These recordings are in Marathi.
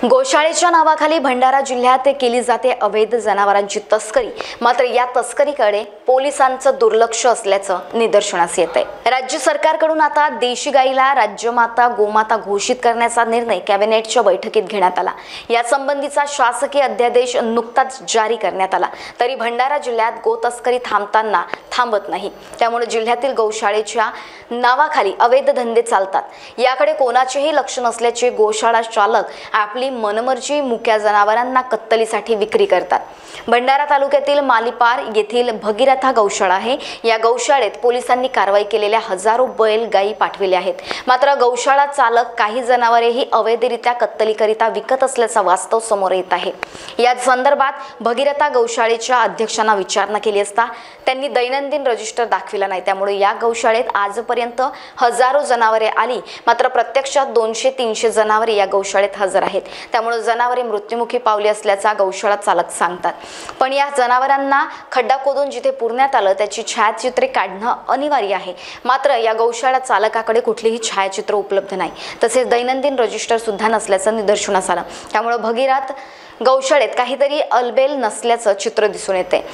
गोशाळेच्या नावाखाली भंडारा जिल्ह्यात केली जाते अवैध जनावरांची तस्करी। मात्र या तस्करीकडे पोलिसांचं दुर्लक्ष असल्याचं निदर्शनास येतंय। राज्य सरकारकडून आता देशी गाईला राज्यमाता गोमाता घोषित करण्याचा निर्णय कॅबिनेटच्या बैठकीत घेण्यात आला। या संबंधीचा शासकीय अध्यादेश नुकताच जारी करण्यात आला, तरी भंडारा जिल्ह्यात गो तस्करी थांबत नाही। त्यामुळे जिल्ह्यातील गौशाळेच्या नावाखाली अवैध धंदे चालतात। याकडे कोणाचेही लक्ष नसल्याचे गोशाळा चालक आपली मनमर्जी मुक्या जनावरांना कत्तलीसाठी विक्री करतात। भंडारा तालुक्यातील मालीपार येथील भगीरथा गौशाळा आहे। या गौशाळेत पोलिसांनी कारवाई केलेल्या हजारो बैल गायी पाठविल्या आहेत। मात्र गौशाळा चालक काही जनावरेही अवैधरित्या कत्तलीकरिता विकत असल्याचं वास्तव समोर येत आहे। या संदर्भात भगीरथा गौशाळेच्या अध्यक्षांना विचारणा केली असता त्यांनी दैनंदिन रजिस्टर दाखविला नाही। त्यामुळे या गौशाळेत आजपर्यंत हजारो जनावरे आली, मात्र प्रत्यक्षात 200-300 जनावरे या गौशाळेत हजर आहेत। त्यामुळे जनावरे मृत्युमुखी पावली असल्याचा गौशाळा चालक सांगतात। पण या जनावरांना खड्डा खोदून जिथे पुरण्यात आलं त्याची छायाचित्रे काढणं अनिवार्य आहे। मात्र या गौशाळा चालकाकडे कुठलीही छायाचित्र उपलब्ध नाही, तसेच दैनंदिन रजिस्टर सुद्धा नसल्याचं निदर्शनास आलं। त्यामुळे भगीरथ गौशाळेत काहीतरी अलबेल नसल्याचं चित्र दिसून येते।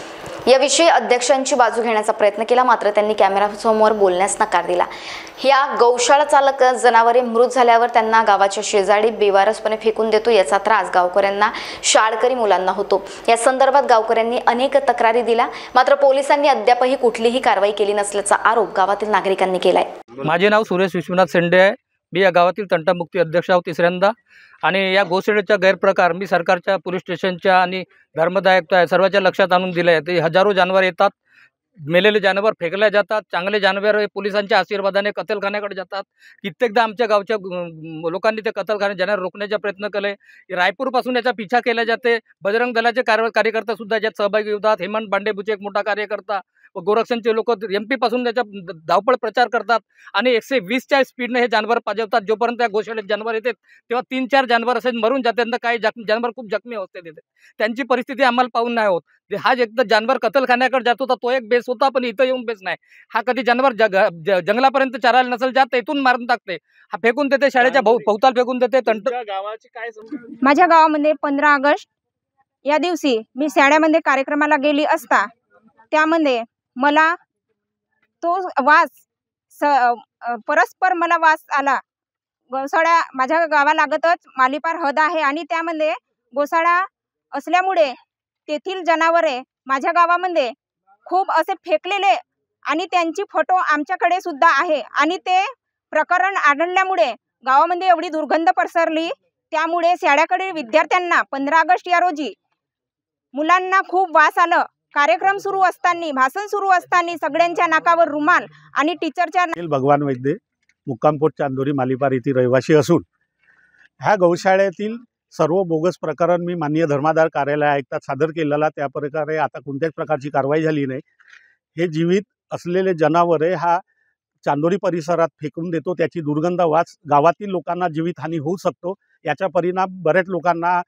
याविषयी अध्यक्षांची बाजू घेण्याचा प्रयत्न केला, मात्र त्यांनी कॅमेरासमोर बोलण्यास नकार दिला। या गौशाळा चालक जनावरे मृत झाल्यावर त्यांना गावाच्या शेजारी बेवारसपणे फेकून देतो, याचा त्रास गावकऱ्यांना, शाळकरी मुलांना होतो। या संदर्भात गावकऱ्यांनी अनेक तक्रारी दिल्या, मात्र पोलिसांनी अद्यापही कुठलीही कारवाई केली नसल्याचा आरोप गावातील नागरिकांनी केलाय। माझे नाव सुरेश विश्वनाथ शेंडे आहे। मी या गावातील तंटामुक्ती अध्यक्ष आहोत तिसऱ्यांदा। आणि या गोशाळेचा गैरप्रकार मी सरकारच्या पोलीस स्टेशनच्या आणि धर्मदायिका सर्वांच्या लक्षात आणून दिले आहे। हजारो जनावर येतात, मेलेले जनावर फेकले जातात, चांगले जनावर पोलिसांच्या आशीर्वादाने कत्तलखान्याकडे जातात। कित्येकदा आमच्या गावच्या लोकांनी ते कत्तलखाने जनावर रोखण्याचा प्रयत्न केले। रायपूरपासून याचा पिछा केला जाते। बजरंग दलाचे कार्यकर्ता सुद्धा याच्यात सहभागी होतात। हेमंत बांडेबुचे एक मोठा कार्यकर्ता व गोरक्षणचे लोक MP पासून त्याचा धावपळ प्रचार करतात आणि 120च्या स्पीडने हे जनावर पाजवतात। जोपर्यंत या गोशाळेत जनावर येतात तेव्हा 3-4 जनावर असे मरून जातात, तर काही जनावर खूप जखमी अवस्थेत येते। त्यांची परिस्थिती आम्हाला पाहून नाही होत। हा एकदा जनावर कत्तलखान्याकडे जात होता तो एक बेस होता, पण इथं येऊन बेस नाही। हा कधी जनावर जंगलापर्यंत चरायला नसेल जात इथून मारून टाकते, हा फेकून देते, शाळेच्या भोवताल फेकून देते। गावाची काय माझ्या गावामध्ये 15 ऑगस्ट या दिवशी मी शाळेमध्ये कार्यक्रमाला गेली असता त्यामध्ये मला तो वास परस्पर मला वास आला। गोशाळा माझ्या गावालागतच मालीपार हद आहे आणि त्यामध्ये गोशाळा असल्यामुळे तेथील जनावरे माझ्या गावामध्ये खूप असे फेकलेले आणि त्यांची फोटो आमच्याकडे सुद्धा आहे। आणि ते प्रकरण आढळल्यामुळे गावामध्ये एवढी दुर्गंध पसरली, त्यामुळे शाळेकडील विद्यार्थ्यांना 15 ऑगस्ट या रोजी मुलांना खूप वास आलं। कार्यक्रम सुरू असताना, भाषण सुरू असताना सगळ्यांच्या नाकावर रुमाल आणि टीचरच्या भगवान वैद्य मुक्कामपोट चांदोरी मालीपार येथे रहिवासी असून ह्या गौशाळेतील सर्व बोगस प्रकरण मी माननीय धर्मादार कार्यालय आयुक्तात सादर केलेला। त्या प्रकारे आता कोणत्याच प्रकारची कारवाई झाली नाही। हे जीवित असलेले जनावरे हा चांदोरी परिसरात फेकून देतो, त्याची दुर्गंध वास गावातील लोकांना जीवितहानी होऊ शकतो। याचा परिणाम बऱ्याच लोकांना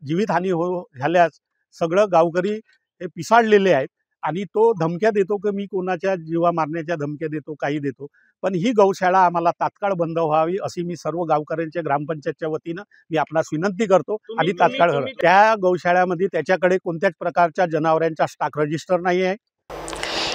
जीवितहानी झाल्यास सगळं गावकरी हे पिसाळलेले आहेत आणि तो धमक्या देतो की मी कोणाच्या जीवा मारण्याच्या धमक्या देतो, काही देतो। पण ही गौशाळा आम्हाला तात्काळ बंद व्हावी अशी मी सर्व गावकऱ्यांच्या ग्रामपंचायतच्या वतीनं मी आपणास विनंती करतो आणि तात्काळ त्या गौशाळ्यामध्ये त्याच्याकडे कोणत्याच प्रकारच्या जनावरांचा स्टॉक रजिस्टर नाही आहे।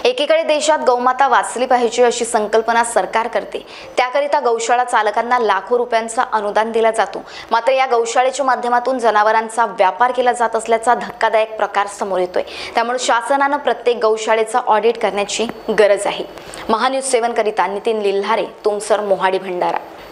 एकीकडे देशात गौमाता वाचली पाहिजे अशी संकल्पना सरकार करते, त्याकरिता गौशाळा चालकांना लाखो रुपयांचा अनुदान दिला जातो। मात्र या गौशाळेच्या माध्यमातून जनावरांचा व्यापार केला जात असल्याचा धक्कादायक प्रकार समोर येतोय। त्यामुळे शासनानं प्रत्येक गौशाळेचा ऑडिट करण्याची गरज आहे। महान्यूज 7 करिता नितीन लिल्हारे, तुमसर, मोहाडी, भंडारा।